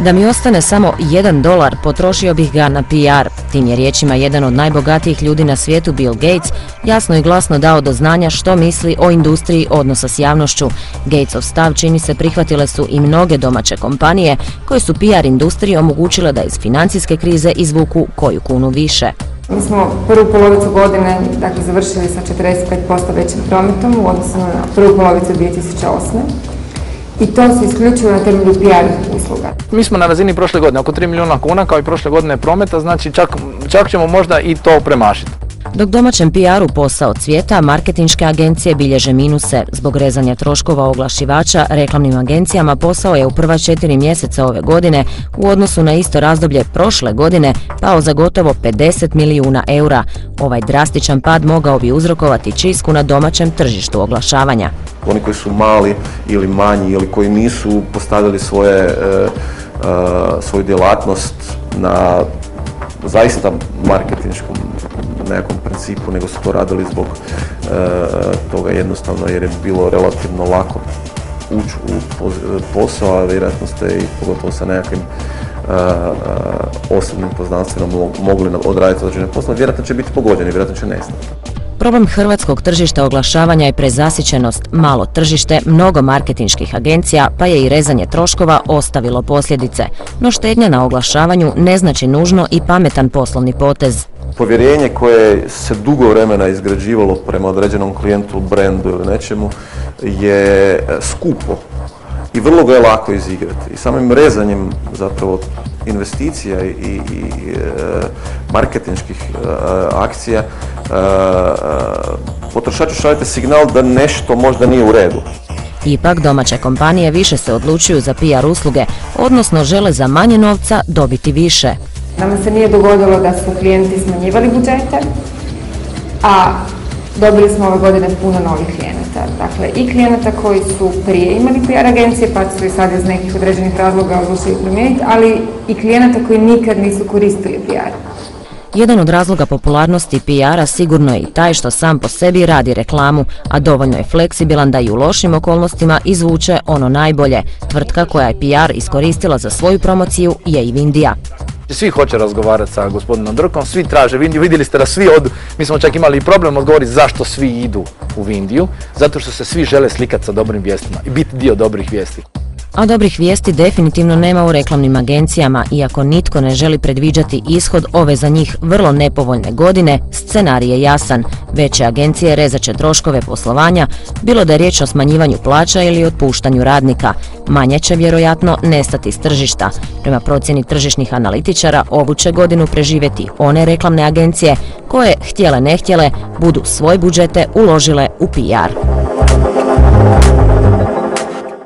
Da mi ostane samo $1, potrošio bih ga na PR. Tim je riječima jedan od najbogatijih ljudi na svijetu, Bill Gates, jasno i glasno dao do znanja što misli o industriji odnosa s javnošću. Gatesov stav čini se prihvatile su i mnoge domaće kompanije koje su PR industriji omogućile da iz financijske krize izvuku koju kunu više. Mi smo prvu polovicu godine završili sa 45% većim prometom u odnosu na prvu polovicu 2008. I to se isključivo na temelju PR usluga. Mi smo na razini prošle godine, oko 3 milijuna kuna kao i prošle godine prometa, znači čak ćemo možda i to premašiti. Dok domaćem PR-u posao cvijeta, marketinške agencije bilježe minuse. Zbog rezanja troškova oglašivača, reklamnim agencijama posao je u prva 4 mjeseca ove godine u odnosu na isto razdoblje prošle godine pao za gotovo 50 milijuna eura. Ovaj drastičan pad mogao bi uzrokovati čistku na domaćem tržištu oglašavanja. Oni koji su mali ili manji ili koji nisu postavili svoju djelatnost na zaista marketinškom nekom principu, nego su to radili zbog toga jednostavno jer je bilo relativno lako ući u posao, a vjerojatno ste i pogotovo sa nekakvim osobnim poznanstvenom mogli odraditi određene poslove, vjerojatno će biti pogođeni, vjerojatno će nestati. Problem hrvatskog tržišta oglašavanja je prezasićenost, malo tržište, mnogo marketinških agencija, pa je i rezanje troškova ostavilo posljedice. No štednja na oglašavanju ne znači nužno i pametan poslovni potez. Povjerenje koje se dugo vremena izgrađivalo prema određenom klijentu, brendu ili nečemu je skupo i vrlo ga je lako izigrati. I samim rezanjem zapravo investicija i marketinških akcija potrošaču šaljete signal da nešto možda nije u redu. Ipak domaće kompanije više se odlučuju za PR usluge, odnosno žele za manje novca dobiti više. Nama se nije dogodilo da su klijenti smanjivali budžete, a dobili smo ove godine puno novih klijenata. Dakle, i klijenata koji su prije imali PR agencije, pa su i sad iz nekih određenih razloga odlučili promijeniti, ali i klijenata koji nikad nisu koristili PR. Jedan od razloga popularnosti PR-a sigurno je i taj što sam po sebi radi reklamu, a dovoljno je fleksibilan da i u lošim okolnostima izvuče ono najbolje. Tvrtka koja je PR iskoristila za svoju promociju je i Vindija. Svi hoće razgovarati sa gospodinom Drkom, svi traže Vindiju, vidjeli ste da svi mi smo čak imali problem odgovoriti zašto svi idu u Vindiju, zato što se svi žele slikati sa dobrim vijestima i biti dio dobrih vijesti. A dobrih vijesti definitivno nema u reklamnim agencijama, iako nitko ne želi predviđati ishod ove za njih vrlo nepovoljne godine, scenarij je jasan. Veće agencije rezat će troškove poslovanja, bilo da je riječ o smanjivanju plaća ili otpuštanju radnika. Manje će vjerojatno nestati s tržišta. Prema procjeni tržišnih analitičara, ovu će godinu preživjeti one reklamne agencije koje, htjele ne htjele, budu svoje budžete uložile u PR.